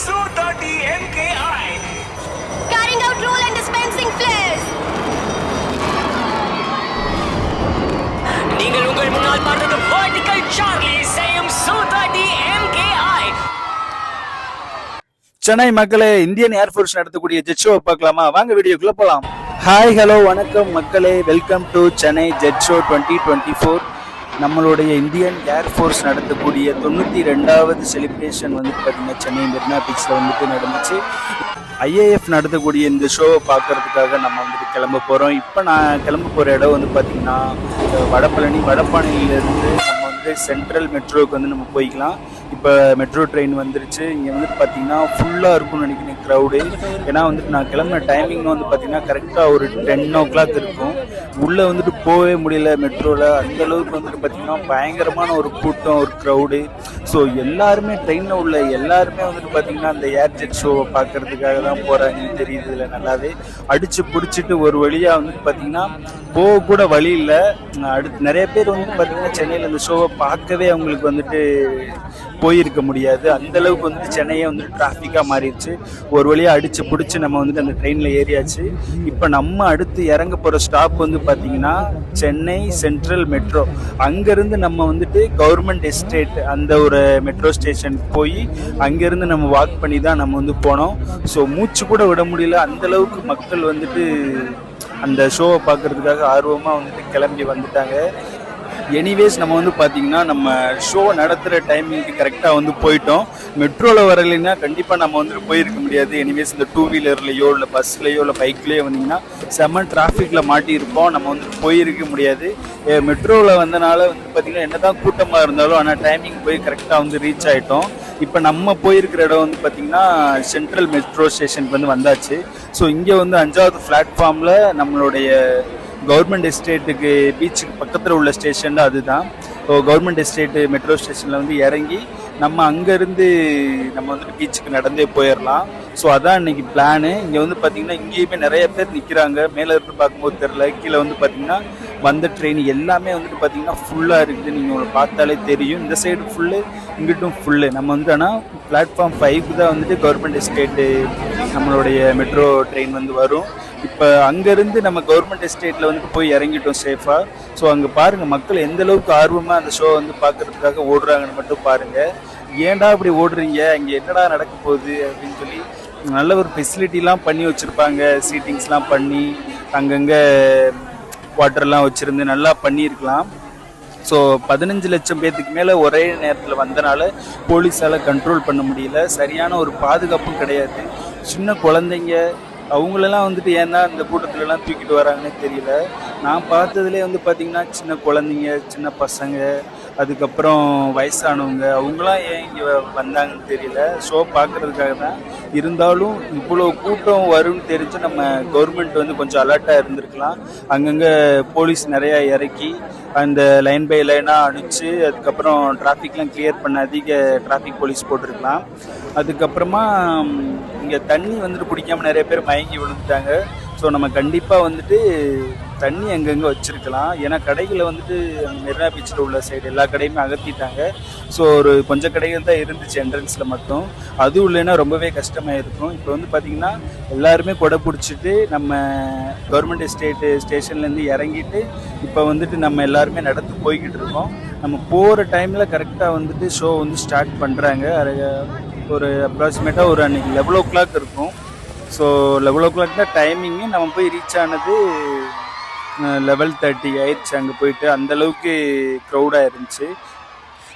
Su-30 MKI. Carrying out rule and dispensing flares. நீங்கள் உங்கள் முன்னால் பார்த்தது Vertical Charlie செய்யும் Su-30 MKI. சென்னை மக்களே, இந்தியன் ஏர்ஃபோர்ஸ் நடத்தக்கூடிய ஜெட் ஷோ பார்க்கலாமா? வாங்க வீடியோக்குள்ள போலாம். ஹாய் ஹலோ வணக்கம் மக்களே, welcome to Chennai jet show 2024. நம்மளுடைய இந்தியன் ஏர்ஃபோர்ஸ் நடத்தக்கூடிய 92வது செலிப்ரேஷன் வந்து பார்த்தீங்கன்னா சென்னை மெரினா பீச்சில் வந்துட்டு நடந்துச்சு. ஐஏஎஃப் நடத்தக்கூடிய இந்த ஷோவை பார்க்கறதுக்காக நம்ம வந்துட்டு கிளம்ப போகிறோம். இப்போ நான் கிளம்ப போகிற இடம் வந்து பார்த்திங்கன்னா வடபழனியிலேருந்து நம்ம வந்து சென்ட்ரல் மெட்ரோவுக்கு வந்து நம்ம போய்க்கலாம். இப்போ மெட்ரோ ட்ரெயின் வந்துருச்சு. இங்கே வந்துட்டு பார்த்தீங்கன்னா ஃபுல்லாக இருக்கும்னு நினைக்கிறேன் க்ரௌடு. ஏன்னா வந்துட்டு நான் கிளம்புன டைமிங் வந்து பார்த்தீங்கன்னா கரெக்டாக ஒரு 10 o'clock இருக்கும். உள்ளே வந்துட்டு போகவே முடியல மெட்ரோவில். அந்தளவுக்கு வந்துட்டு பார்த்தீங்கன்னா பயங்கரமான ஒரு கூட்டம், ஒரு க்ரௌடு. ஸோ எல்லாருமே ட்ரெயினில் உள்ள எல்லாருமே வந்துட்டு பார்த்தீங்கன்னா அந்த ஏர் ஜெட் ஷோவை பார்க்கறதுக்காக தான் போகிறாங்கன்னு தெரியுது. இதில் நல்லாவே அடித்து பிடிச்சிட்டு ஒரு வழியாக வந்துட்டு பார்த்தீங்கன்னா போக கூட வழி இல்லை. அடுத்து நிறைய பேர் வந்துட்டு பார்த்தீங்கன்னா சென்னையில் இந்த ஷோவை பார்க்கவே அவங்களுக்கு வந்துட்டு போயிருக்க முடியாது. அந்தளவுக்கு வந்துட்டு சென்னையே வந்துட்டு டிராஃபிக்காக மாறிடுச்சு. ஒரு வழியாக அடித்து பிடிச்சி நம்ம வந்துட்டு அந்த ட்ரெயினில் ஏறியாச்சு. இப்போ நம்ம அடுத்து இறங்க போகிற ஸ்டாப் வந்து பார்த்திங்கன்னா சென்னை சென்ட்ரல் மெட்ரோ. அங்கேருந்து நம்ம வந்துட்டு கவர்மெண்ட் எஸ்டேட் அந்த ஒரு மெட்ரோ ஸ்டேஷனுக்கு போய் அங்கேருந்து நம்ம வாக் பண்ணி தான் நம்ம வந்து போனோம். ஸோ மூச்சு கூட விட முடியல, அந்தளவுக்கு மக்கள் வந்துட்டு அந்த ஷோவை பார்க்குறதுக்காக ஆர்வமாக வந்துட்டு கிளம்பி வந்துட்டாங்க. எனிவேஸ் நம்ம வந்து பார்த்திங்கன்னா நம்ம ஷோ நடத்துகிற டைமிங்க்கு கரெக்டாக வந்து போயிட்டோம். மெட்ரோவில் வரலைன்னா கண்டிப்பாக நம்ம வந்துட்டு போயிருக்க முடியாது. எனிவேஸ் இந்த 2 வீலர்லையோ இல்லை பஸ்லையோ இல்லை பைக்லேயோ வந்தீங்கன்னா செம்ம டிராஃபிக்கில் மாட்டியிருப்போம். நம்ம வந்துட்டு போயிருக்க முடியாது. மெட்ரோவில் வந்தனால வந்து பார்த்திங்கன்னா என்ன தான் கூட்டமாக இருந்தாலும் ஆனால் டைமிங் போய் கரெக்டாக வந்து ரீச் ஆகிட்டோம். இப்போ நம்ம போயிருக்கிற இடம் வந்து பார்த்திங்கன்னா சென்ட்ரல் மெட்ரோ ஸ்டேஷனுக்கு வந்து வந்தாச்சு. ஸோ இங்கே வந்து 5வது பிளாட்ஃபார்மில் நம்மளுடைய கவர்மெண்ட் எஸ்டேட்டுக்கு பீச்சுக்கு பக்கத்தில் உள்ள ஸ்டேஷன் அதுதான். கவர்மெண்ட் எஸ்டேட்டு மெட்ரோ ஸ்டேஷனில் வந்து இறங்கி நம்ம அங்கேருந்து நம்ம வந்துட்டு பீச்சுக்கு நடந்தே போயிடலாம். ஸோ அதான் இன்றைக்கி பிளானு. இங்கே வந்து பார்த்திங்கன்னா இங்கேயுமே நிறைய பேர் நிற்கிறாங்க. மேலே இருந்து பார்க்கும்போது தெரில, கீழே வந்து பார்த்திங்கன்னா வந்த ட்ரெயின் எல்லாமே வந்துட்டு பார்த்திங்கன்னா ஃபுல்லாக இருக்குது. நீங்கள் உங்களை பார்த்தாலே தெரியும். இந்த சைடு ஃபுல்லு, இங்கிட்டும் ஃபுல்லு. நம்ம வந்து ஆனால் பிளாட்ஃபார்ம் 5 தான் வந்துட்டு கவர்மெண்ட் எஸ்டேட்டு நம்மளுடைய மெட்ரோ ட்ரெயின் வந்து வரும். இப்போ அங்கேருந்து நம்ம கவர்மெண்ட் எஸ்டேட்டில் வந்துட்டு போய் இறங்கிட்டோம் சேஃபாக. ஸோ அங்கே பாருங்கள் மக்கள் எந்த அளவுக்கு ஆர்வமாக அந்த ஷோ வந்து பார்க்குறதுக்காக ஓடுறாங்கன்னு மட்டும் பாருங்கள். ஏன்டா இப்படி ஓடுறீங்க, அங்கே என்னடா நடக்க போகுது அப்படின்னு சொல்லி நல்ல ஒரு ஃபெசிலிட்டிலாம் பண்ணி வச்சுருப்பாங்க. சீட்டிங்ஸ்லாம் பண்ணி அங்கங்கே வாட்டர்லாம் வச்சுருந்து நல்லா பண்ணியிருக்கலாம். ஸோ 15 லட்சம் பேர்த்துக்கு மேலே ஒரே நேரத்தில் வந்தனால போலீஸால் கண்ட்ரோல் பண்ண முடியல. சரியான ஒரு பாதுகாப்பும் கிடையாது. சின்ன குழந்தைங்க அவங்களெல்லாம் வந்துட்டு ஏன்னா இந்த கூட்டத்துலலாம் தூக்கிட்டு வராங்கன்னே தெரியல. நான் பார்த்ததுலேயே வந்து பார்த்திங்கன்னா சின்ன குழந்தைங்க, சின்ன பசங்க, அதுக்கப்புறம் வயசானவங்க, அவங்களாம் ஏன் இங்கே வந்தாங்கன்னு தெரியல. ஷோ பார்க்குறதுக்காக தான். இருந்தாலும் இவ்வளோ கூட்டம் வரும்னு தெரிஞ்சு நம்ம கவர்மெண்ட் வந்து கொஞ்சம் அலர்ட்டாக இருந்திருக்கலாம். அங்கங்கே போலீஸ் நிறையா இறக்கி அந்த லைன் பை லைனாக அனுப்பிச்சு அதுக்கப்புறம் டிராஃபிக்லாம் கிளியர் பண்ண அதிக டிராஃபிக் போலீஸ் போட்டிருக்கலாம். அதுக்கப்புறமா இங்கே தண்ணி வந்துட்டு குடிக்காமல் நிறைய பேர் மயங்கி விழுந்துட்டாங்க. ஸோ நம்ம கண்டிப்பாக வந்துட்டு தண்ணி அங்கங்கே வச்சுருக்கலாம். ஏன்னா கடைகளை வந்துட்டு மெரினா பீச்சில் உள்ள சைடு எல்லா கடையுமே அகற்றிட்டாங்க. ஸோ ஒரு கொஞ்சம் கடைகள் தான் இருந்துச்சு என்ட்ரன்ஸில் மட்டும். அதுவும் இல்லைன்னா ரொம்பவே கஷ்டமாக இருக்கும். இப்போ வந்து பார்த்திங்கன்னா எல்லாருமே கொடை பிடிச்சிட்டு நம்ம கவர்மெண்ட் எஸ்டேட்டு ஸ்டேஷன்லேருந்து இறங்கிட்டு இப்போ வந்துட்டு நம்ம எல்லாருமே நடந்து போய்கிட்டு இருக்கோம். நம்ம போகிற டைமில் கரெக்டாக வந்துட்டு ஷோ வந்து ஸ்டார்ட் பண்ணுறாங்க. ஒரு அப்ராக்சிமேட்டாக ஒரு அன்றைக்கி 11 o'clock இருக்கும். ஸோ 11 o'clock தான் டைமிங்கு. நம்ம போய் ரீச் ஆனது 11:30 ஆயிடுச்சு. அங்கே போயிட்டு அந்தளவுக்கு க்ரௌடாக இருந்துச்சு.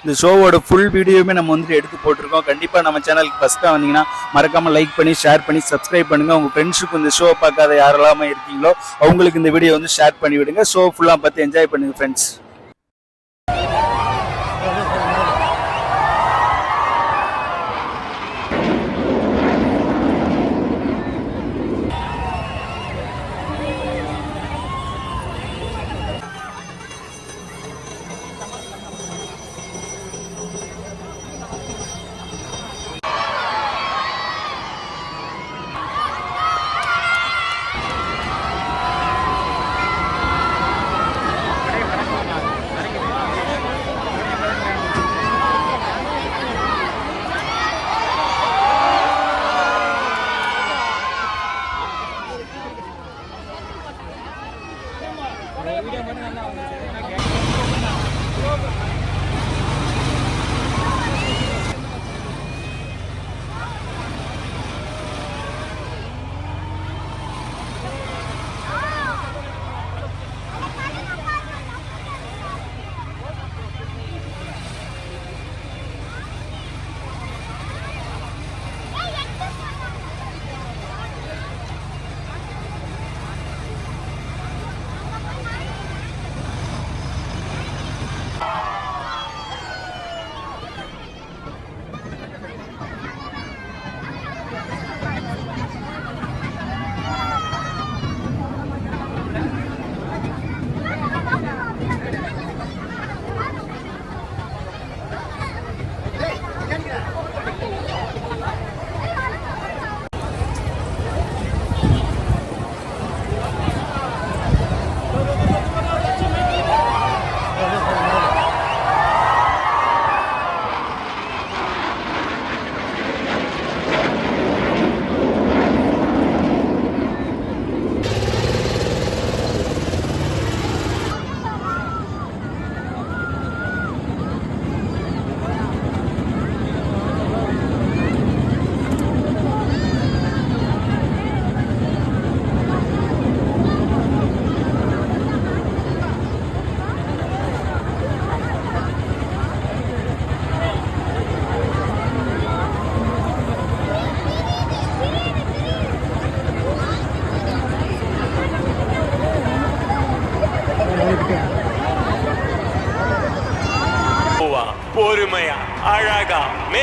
இந்த ஷோவோட ஃபுல் வீடியோவுமே நம்ம வந்துட்டு எடுத்து போட்டிருக்கோம். கண்டிப்பாக நம்ம சேனலுக்கு ஃபஸ்ட்டாக வந்தீங்கன்னா மறக்காமல் லைக் பண்ணி ஷேர் பண்ணி சப்ஸ்கிரைப் பண்ணுங்கள். உங்கள் ஃப்ரெண்ட்ஸுக்கு இந்த ஷோ பார்க்காத யாரெல்லாமே இருக்கீங்களோ அவங்களுக்கு இந்த வீடியோ வந்து ஷேர் பண்ணி விடுங்க. ஷோ ஃபுல்லாக பார்த்து என்ஜாய் பண்ணுங்கள் ஃப்ரெண்ட்ஸ்.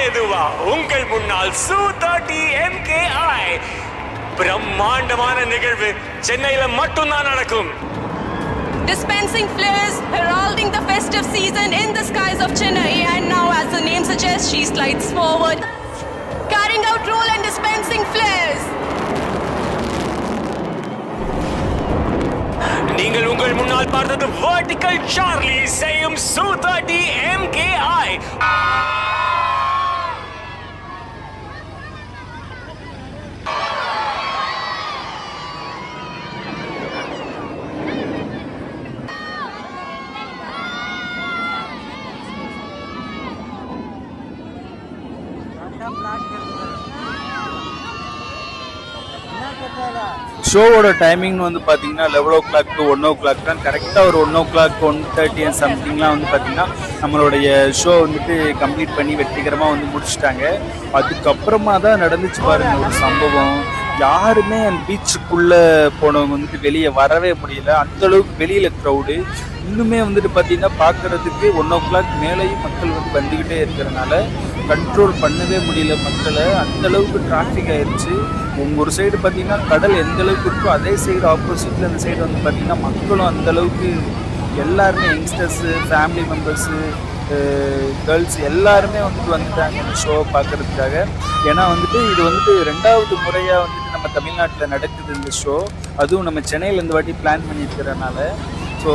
மெதுவா உங்கள் முன்னால் சூ30 MKI. பிரம்மாண்டமான நிகழ்வு சென்னையில மட்டும்தான் நடக்கும். Dispensing flares, heralding the festive season in the skies of Chennai. And now, as the name suggests, she slides forward, carrying out roll and dispensing flares. நீங்கள் உங்கள் முன்னால் பார்த்தது வெர்டிகல் சார்லி செய்யும் சூ30 MKI. ஷோவோட டைமிங் வந்து பார்த்தீங்கன்னா 11 to 1 தான். கரெக்டாக ஒரு 1 1:30 and சம்திங்லாம் வந்து பார்த்தீங்கன்னா நம்மளுடைய ஷோ வந்துட்டு கம்ப்ளீட் பண்ணி வெற்றிகரமாக வந்து முடிச்சுட்டாங்க. அதுக்கப்புறமா தான் நடந்துச்சு பாருங்க ஒரு சம்பவம். யாருமே அந்த பீச்சுக்குள்ளே போனவங்க வந்துட்டு வெளியே வரவே முடியல. அந்தளவுக்கு வெளியில் க்ரௌடு. இன்னுமே வந்துட்டு பார்த்தீங்கன்னா பார்க்குறதுக்கு 1 மேலேயும் மக்கள் வந்து வந்துக்கிட்டே இருக்கிறனால கண்ட்ரோல் பண்ணவே முடியல மக்களை. அந்தளவுக்கு டிராஃபிக் ஆயிடுச்சு. ஒரு சைடு பார்த்தீங்கன்னா கடல் எந்த அளவுக்கு இருக்கோ அதே சைடு ஆப்போசிட்டில் அந்த சைடு வந்து பார்த்திங்கன்னா மக்களும் அந்தளவுக்கு எல்லாருமே யங்ஸ்டர்ஸு, ஃபேமிலி மெம்பர்ஸு, கேர்ள்ஸ் எல்லாருமே வந்துட்டாங்க இந்த ஷோவை பார்க்குறதுக்காக. ஏன்னா வந்துட்டு இது வந்துட்டு 2வது முறையாக வந்துட்டு நம்ம தமிழ்நாட்டில் நடக்குது இந்த ஷோ. அதுவும் நம்ம சென்னையில் இந்த வாட்டி பிளான் பண்ணியிருக்கிறனால ஸோ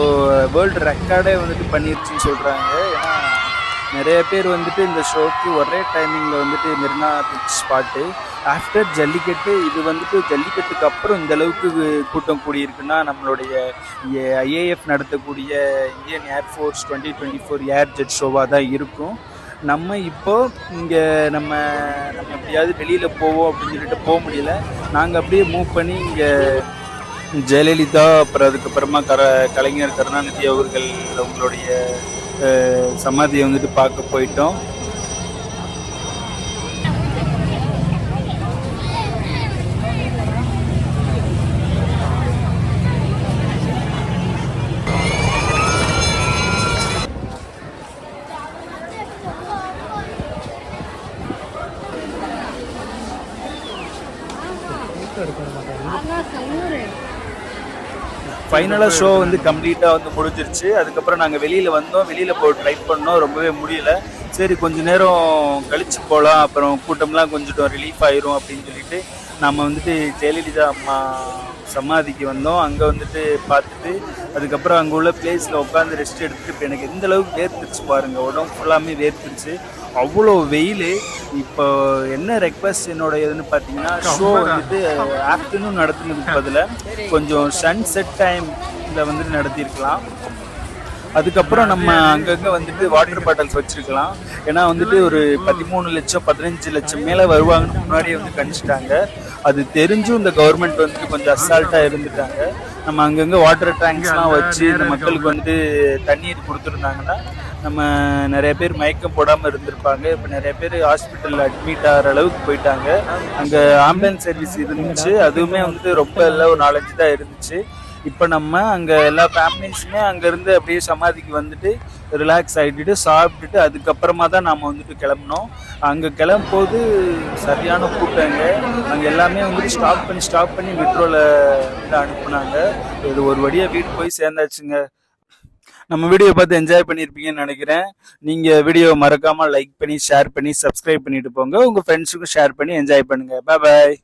வேர்ல்டு ரெக்கார்டே வந்துட்டு பண்ணிருச்சுன்னு சொல்கிறாங்க. ஏன்னா நிறைய பேர் வந்துட்டு இந்த ஷோக்கு ஒரே டைமிங்கில் வந்துட்டு Marina beach spot after jallikattu. இது வந்துட்டு ஜல்லிக்கட்டுக்கு அப்புறம் இந்த அளவுக்கு கூட்டம் கூடியிருக்குன்னா நம்மளுடைய ஐஏஎஃப் நடத்தக்கூடிய இந்தியன் ஏர்ஃபோர்ஸ் 2024 ஏர் ஜெட் ஷோவாக தான் இருக்கும். நம்ம இப்போது இங்கே நம்ம எப்படியாவது வெளியில் போவோம் அப்படின்னு சொல்லிட்டு போக முடியல. நாங்கள் அப்படியே மூவ் பண்ணி இங்கே ஜெயலலிதா அப்புறம் அதுக்கப்புறமா கலைஞர் கருணாநிதி அவர்கள் அவங்களுடைய சமாதியை வந்துட்டு பார்க்க போயிட்டோம். ஃபைனலாக ஷோ வந்து கம்ப்ளீட்டாக வந்து முடிஞ்சிருச்சு. அதுக்கப்புறம் நாங்கள் வெளியில் வந்தோம். வெளியில் போய் ட்ரை பண்ணோம். ரொம்பவே முடியல. சரி கொஞ்சம் நேரம் கழித்து போகலாம், அப்புறம் கூட்டம்லாம் கொஞ்சம் ரிலீஃப் ஆயிரும் அப்படின்னு சொல்லிட்டு நம்ம வந்துட்டு ஜெயலலிதா அம்மா சமாதிக்கு வந்தோம். அங்கே வந்துட்டு பார்த்துட்டு அதுக்கப்புறம் அங்கே உள்ள பிளேஸில் உட்காந்து ரெஸ்ட் எடுத்துட்டு இப்போ எனக்கு எந்த அளவுக்கு வேர்த்துருச்சு பாருங்கள். உடம்பு ஃபுல்லாமே வேர்த்துருச்சு. அவ்வளோ வெயில். இப்போ என்ன ரெக்வஸ்ட் என்னோட இதுன்னு பார்த்தீங்கன்னா ஷோ வந்துட்டு ஆஃப்டர்நூன் நடத்துனதுக்கு பதிலாக கொஞ்சம் சன்செட் டைமில் வந்துட்டு நடத்தியிருக்கலாம். அதுக்கப்புறம் நம்ம அங்கங்கே வந்துட்டு வாட்டர் பாட்டில்ஸ் வச்சுருக்கலாம். ஏன்னா வந்துட்டு ஒரு 13 லட்சம் 15 லட்சம் மேலே வருவாங்கன்னு முன்னாடியே வந்து கணிச்சிட்டாங்க. அது தெரிஞ்சும் இந்த கவர்மெண்ட் வந்துட்டு கொஞ்சம் அசால்ட்டாக இருந்துட்டாங்க. நம்ம அங்கங்கே வாட்டர் டேங்க்ஸ்லாம் வச்சு இந்த மக்களுக்கு வந்து தண்ணீர் கொடுத்துருந்தாங்கன்னா நம்ம நிறைய பேர் மயக்கம் போடாமல் இருந்திருப்பாங்க. இப்போ நிறைய பேர் ஹாஸ்பிட்டலில் அட்மிட் ஆகிற அளவுக்கு போயிட்டாங்க. அங்கே ஆம்புலன்ஸ் சர்வீஸ் இருந்துச்சு. அதுவுமே வந்துட்டு ரொம்ப இல்லை, ஒரு 4-5 தான் இருந்துச்சு. இப்போ நம்ம அங்கே எல்லா ஃபேமிலிஸுமே அங்கேருந்து அப்படியே சமாதிக்கு வந்துட்டு ரிலாக்ஸ் ஆகிட்டு சாப்பிட்டுட்டு அதுக்கப்புறமா தான் நாம் வந்துட்டு கிளம்புனோம். அங்கே கிளம்பும்போது சரியான கூட்டங்க. அங்கே எல்லாமே வந்துட்டு ஸ்டாப் பண்ணி மெட்ரோவில் வந்து அனுப்புனாங்க. இது ஒரு வழியாக வீடு போய் சேர்ந்தாச்சுங்க. நம்ம வீடியோ பார்த்து என்ஜாய் பண்ணியிருப்பீங்கன்னு நினைக்கிறேன். நீங்கள் வீடியோ மறக்காமல் லைக் பண்ணி ஷேர் பண்ணி சப்ஸ்கிரைப் பண்ணிட்டு போங்க. உங்கள் ஃப்ரெண்ட்ஸுக்கும் ஷேர் பண்ணி என்ஜாய் பண்ணுங்கள். பாய்.